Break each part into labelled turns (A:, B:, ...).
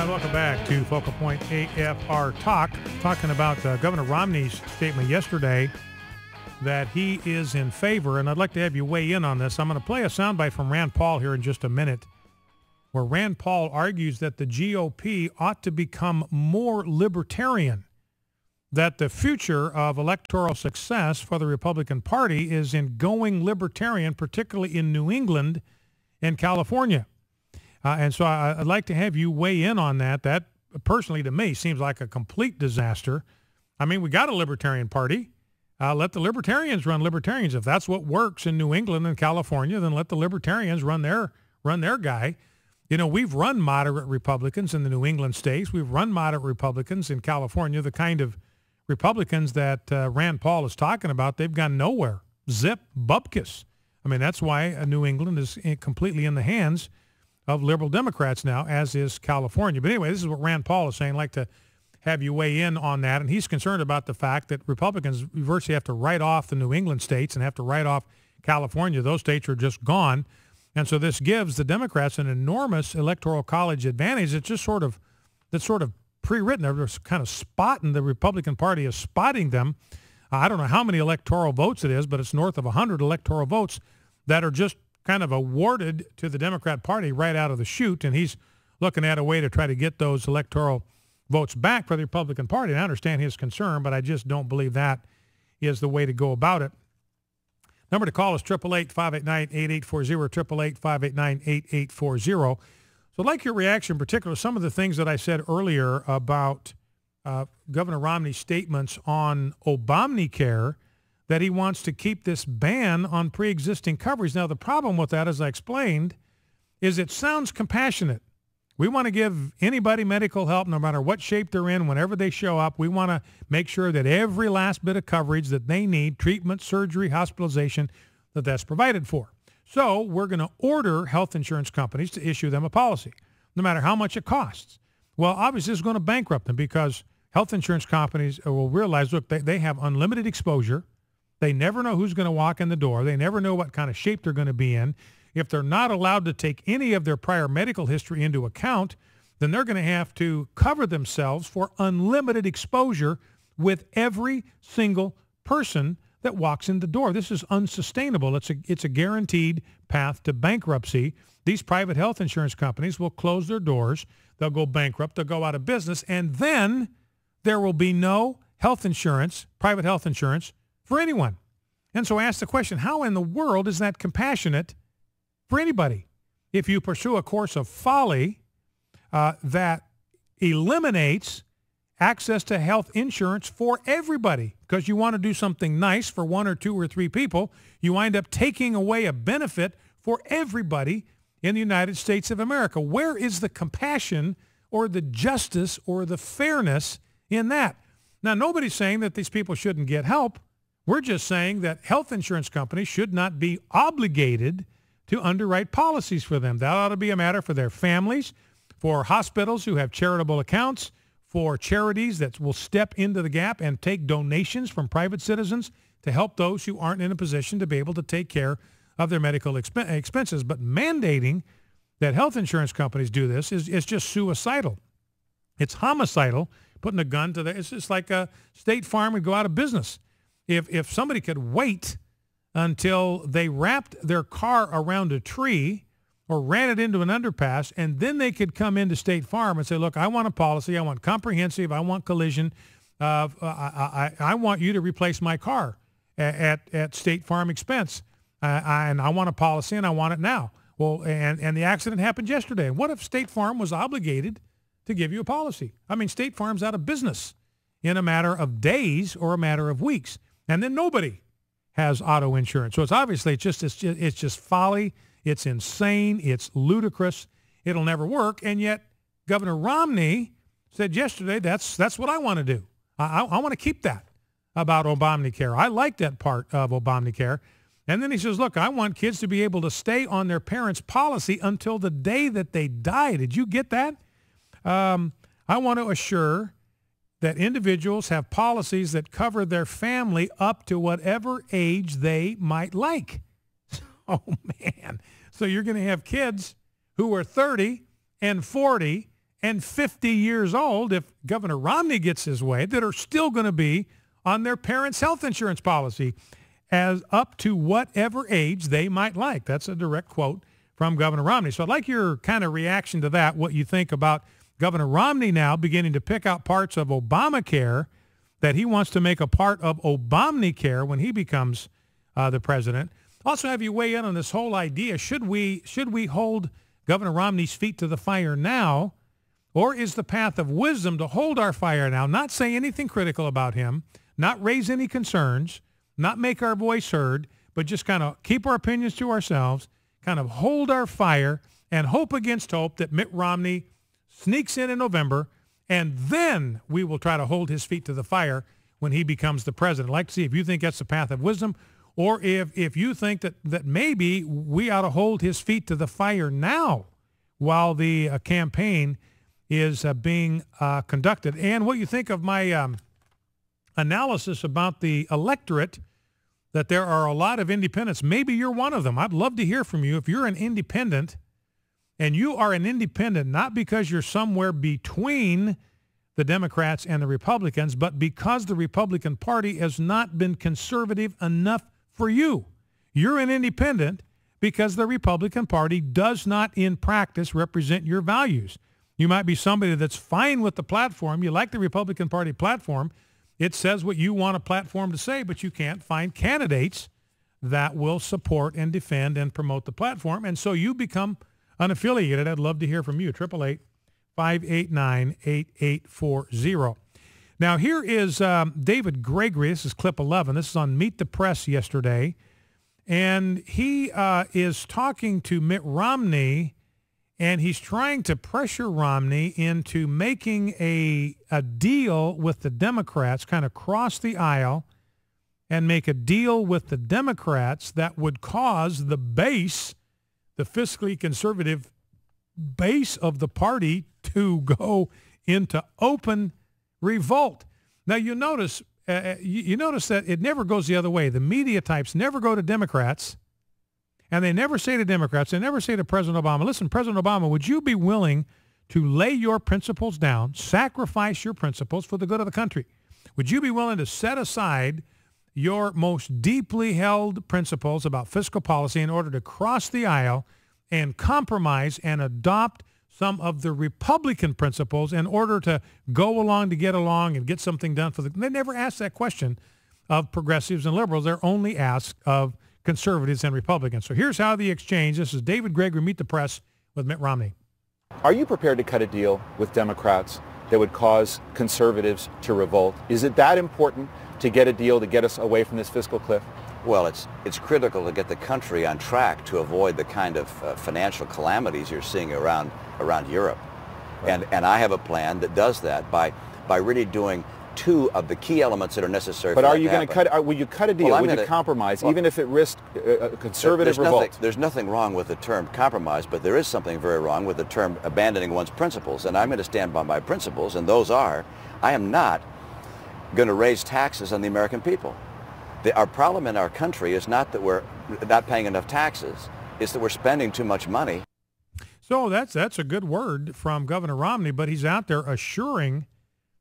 A: Welcome back to Focal Point AFR Talk, talking about Governor Romney's statement yesterday that he is in favor, and I'd like to have you weigh in on this. I'm going to play a soundbite from Rand Paul here in just a minute, where Rand Paul argues that the GOP ought to become more libertarian, that the future of electoral success for the Republican Party is in going libertarian, particularly in New England and California. And so I'd like to have you weigh in on that. That, personally, to me, seems like a complete disaster. I mean, we got a Libertarian Party. Let the Libertarians run Libertarians. If that's what works in New England and California, then let the Libertarians run their guy. You know, we've run moderate Republicans in the New England states. We've run moderate Republicans in California. The kind of Republicans that Rand Paul is talking about, they've gone nowhere. Zip, bupkis. I mean, that's why New England is completely in the hands of liberal Democrats now, as is California. But anyway, this is what Rand Paul is saying. I'd like to have you weigh in on that. And he's concerned about the fact that Republicans virtually have to write off the New England states and have to write off California. Those states are just gone. And so this gives the Democrats an enormous electoral college advantage. It's just sort of pre-written. They're just kind of spotting, the Republican Party is spotting them. I don't know how many electoral votes it is, but it's north of 100 electoral votes that are just kind of awarded to the Democrat Party right out of the chute, and he's looking at a way to try to get those electoral votes back for the Republican Party. And I understand his concern, but I just don't believe that is the way to go about it. Number to call is 888-589-8840, 888-589-8840. So I'd like your reaction, in particular, some of the things that I said earlier about Governor Romney's statements on ObamneyCare, that he wants to keep this ban on pre-existing coverage. Now, the problem with that, as I explained, is it sounds compassionate. We want to give anybody medical help, no matter what shape they're in, whenever they show up. We want to make sure that every last bit of coverage that they need, treatment, surgery, hospitalization, that's provided for. So we're going to order health insurance companies to issue them a policy, no matter how much it costs. Well, obviously, it's going to bankrupt them because health insurance companies will realize, look, they have unlimited exposure. They never know who's going to walk in the door. They never know what kind of shape they're going to be in. If they're not allowed to take any of their prior medical history into account, then they're going to have to cover themselves for unlimited exposure with every single person that walks in the door. This is unsustainable. It's a guaranteed path to bankruptcy. These private health insurance companies will close their doors. They'll go bankrupt. They'll go out of business. And then there will be no health insurance, private health insurance, for anyone. And so I ask the question, how in the world is that compassionate for anybody? If you pursue a course of folly that eliminates access to health insurance for everybody because you want to do something nice for one or two or three people, you wind up taking away a benefit for everybody in the United States of America. Where is the compassion or the justice or the fairness in that? Now, nobody's saying that these people shouldn't get help. We're just saying that health insurance companies should not be obligated to underwrite policies for them. That ought to be a matter for their families, for hospitals who have charitable accounts, for charities that will step into the gap and take donations from private citizens to help those who aren't in a position to be able to take care of their medical expenses. But mandating that health insurance companies do this is just suicidal. It's homicidal, putting a gun to it's just like a State Farm would go out of business. If somebody could wait until they wrapped their car around a tree or ran it into an underpass, and then they could come into State Farm and say, look, I want a policy. I want comprehensive. I want collision. I want you to replace my car at State Farm expense. And I want a policy, and I want it now. Well, and the accident happened yesterday. And what if State Farm was obligated to give you a policy? I mean, State Farm's out of business in a matter of days or a matter of weeks. And then nobody has auto insurance. So it's obviously it's just folly. It's insane. It's ludicrous. It'll never work. And yet Governor Romney said yesterday, that's what I want to do. I want to keep that about ObamneyCare. I like that part of ObamneyCare. And then he says, look, I want kids to be able to stay on their parents' policy until the day that they die. Did you get that? I want to assure that individuals have policies that cover their family up to whatever age they might like. Oh, man. So you're going to have kids who are 30 and 40 and 50 years old, if Governor Romney gets his way, that are still going to be on their parents' health insurance policy as up to whatever age they might like. That's a direct quote from Governor Romney. So I'd like your kind of reaction to that, what you think about Governor Romney now beginning to pick out parts of Obamacare that he wants to make a part of ObamneyCare when he becomes the president. Also have you weigh in on this whole idea. Should we hold Governor Romney's feet to the fire now, or is the path of wisdom to hold our fire now, not say anything critical about him, not raise any concerns, not make our voice heard, but just kind of keep our opinions to ourselves, kind of hold our fire and hope against hope that Mitt Romney sneaks in November, and then we will try to hold his feet to the fire when he becomes the president. I'd like to see if you think that's the path of wisdom, or if you think that maybe we ought to hold his feet to the fire now while the campaign is being conducted. And what you think of my analysis about the electorate, that there are a lot of independents. Maybe you're one of them. I'd love to hear from you. If you're an independent, and you are an independent not because you're somewhere between the Democrats and the Republicans, but because the Republican Party has not been conservative enough for you. You're an independent because the Republican Party does not in practice represent your values. You might be somebody that's fine with the platform. You like the Republican Party platform. It says what you want a platform to say, but you can't find candidates that will support and defend and promote the platform. And so you become unaffiliated. I'd love to hear from you. 888-589-8840. Now, here is David Gregory. This is clip 11. This is on Meet the Press yesterday. And he is talking to Mitt Romney, and he's trying to pressure Romney into making a deal with the Democrats, kind of cross the aisle and make a deal with the Democrats that would cause the base, the fiscally conservative base of the party, to go into open revolt. Now, you notice that it never goes the other way. The media types never go to Democrats, and they never say to Democrats, they never say to President Obama, listen, President Obama, would you be willing to lay your principles down, sacrifice your principles for the good of the country? Would you be willing to set aside your most deeply held principles about fiscal policy in order to cross the aisle and compromise and adopt some of the Republican principles in order to go along to get along and get something done for the... They never ask that question of progressives and liberals. They're only asked of conservatives and Republicans. So here's how the exchange. This is David Gregory, Meet the Press, with Mitt Romney.
B: Are you prepared to cut a deal with Democrats that would cause conservatives to revolt? Is it that important to get a deal to get us away from this fiscal cliff?
C: Well, it's critical to get the country on track to avoid the kind of financial calamities you're seeing around Europe. Right. And I have a plan that does that by really doing two of the key elements that are necessary.
B: But
C: for
B: are
C: that
B: you going to cut? Will you cut a deal?
C: Well,
B: will you compromise, even if it risks a conservative revolt?
C: There's nothing wrong with the term compromise, but there is something very wrong with the term abandoning one's principles. And I'm going to stand by my principles, and those are, I am not going to raise taxes on the American people. Our problem in our country is not that we're not paying enough taxes. It's that we're spending too much money.
A: So that's a good word from Governor Romney, but he's out there assuring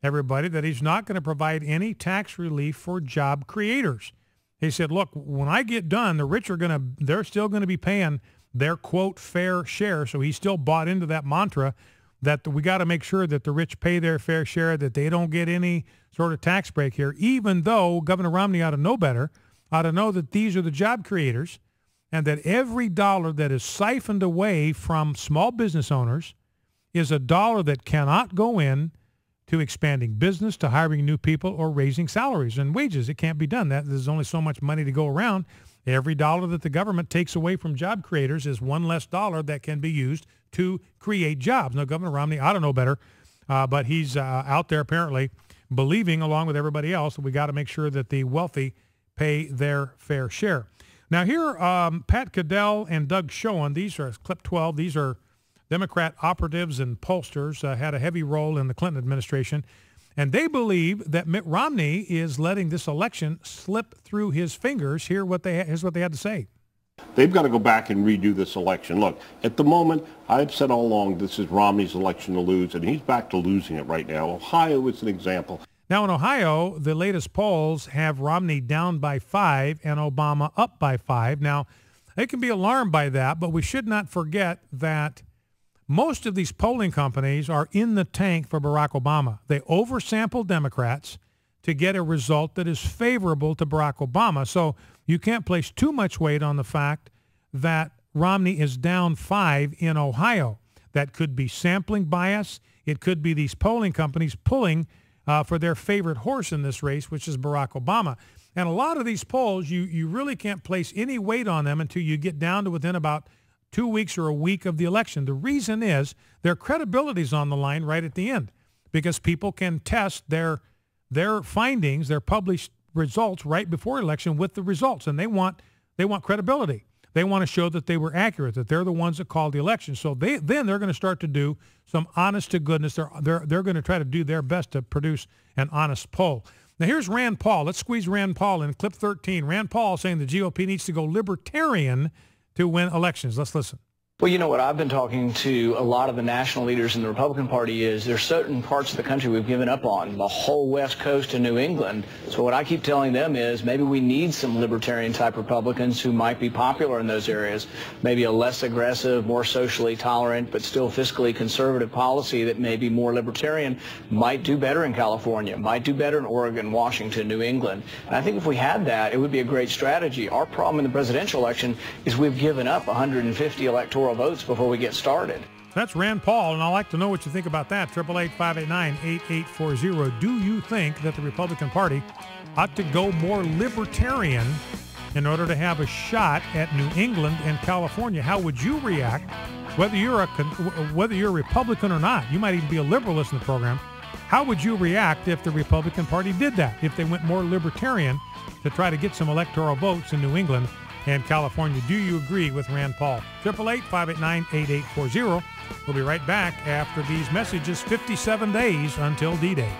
A: everybody that he's not going to provide any tax relief for job creators. He said, look, when I get done, the rich they're still going to be paying their, quote, fair share. So he still bought into that mantra that we got to make sure that the rich pay their fair share, that they don't get any sort of tax break here, even though Governor Romney ought to know better, ought to know that these are the job creators, and that every dollar that is siphoned away from small business owners is a dollar that cannot go in to expanding business, to hiring new people, or raising salaries and wages. It can't be done. There's only so much money to go around. Every dollar that the government takes away from job creators is one less dollar that can be used to create jobs. Now, Governor Romney, I don't know better, but he's out there apparently believing, along with everybody else, that we got to make sure that the wealthy pay their fair share. Now here, Pat Caddell and Doug Schoen, these are clip 12. These are Democrat operatives and pollsters, had a heavy role in the Clinton administration. And they believe that Mitt Romney is letting this election slip through his fingers. Here's what they had to say.
D: They've got to go back and redo this election. Look, at the moment, I've said all along this is Romney's election to lose, and he's back to losing it right now. Ohio is an example.
A: Now in Ohio, the latest polls have Romney down by 5 and Obama up by 5. Now, they can be alarmed by that, but we should not forget that most of these polling companies are in the tank for Barack Obama. They oversample Democrats to get a result that is favorable to Barack Obama. So you can't place too much weight on the fact that Romney is down 5 in Ohio. That could be sampling bias. It could be these polling companies pulling for their favorite horse in this race, which is Barack Obama. And a lot of these polls, you really can't place any weight on them until you get down to within about 2 weeks or a week of the election. The reason is their credibility is on the line right at the end because people can test their findings, their published results right before election with the results, and they want credibility. They want to show that they were accurate, that they're the ones that called the election. So they're going to start to do some honest to goodness. They're going to try to do their best to produce an honest poll. Now here's Rand Paul. Let's squeeze Rand Paul in clip 13. Rand Paul saying the GOP needs to go libertarian to win elections. Let's listen.
E: Well, you know what, I've been talking to a lot of the national leaders in the Republican Party is there's certain parts of the country we've given up on, the whole West Coast and New England. So what I keep telling them is maybe we need some libertarian-type Republicans who might be popular in those areas, maybe a less aggressive, more socially tolerant, but still fiscally conservative policy that may be more libertarian might do better in California, might do better in Oregon, Washington, New England. And I think if we had that, it would be a great strategy. Our problem in the presidential election is we've given up 150 electoral votes before we get started.
A: That's Rand Paul, and I'd like to know what you think about that. 888-589-8840. Do you think that the Republican Party ought to go more libertarian in order to have a shot at New England and California? How would you react, whether you're a Republican or not? You might even be a liberal listening to the program. How would you react if the Republican Party did that, if they went more libertarian to try to get some electoral votes in New England and California? Do you agree with Rand Paul? 888-589-8840. We'll be right back after these messages. 57 days until D-Day.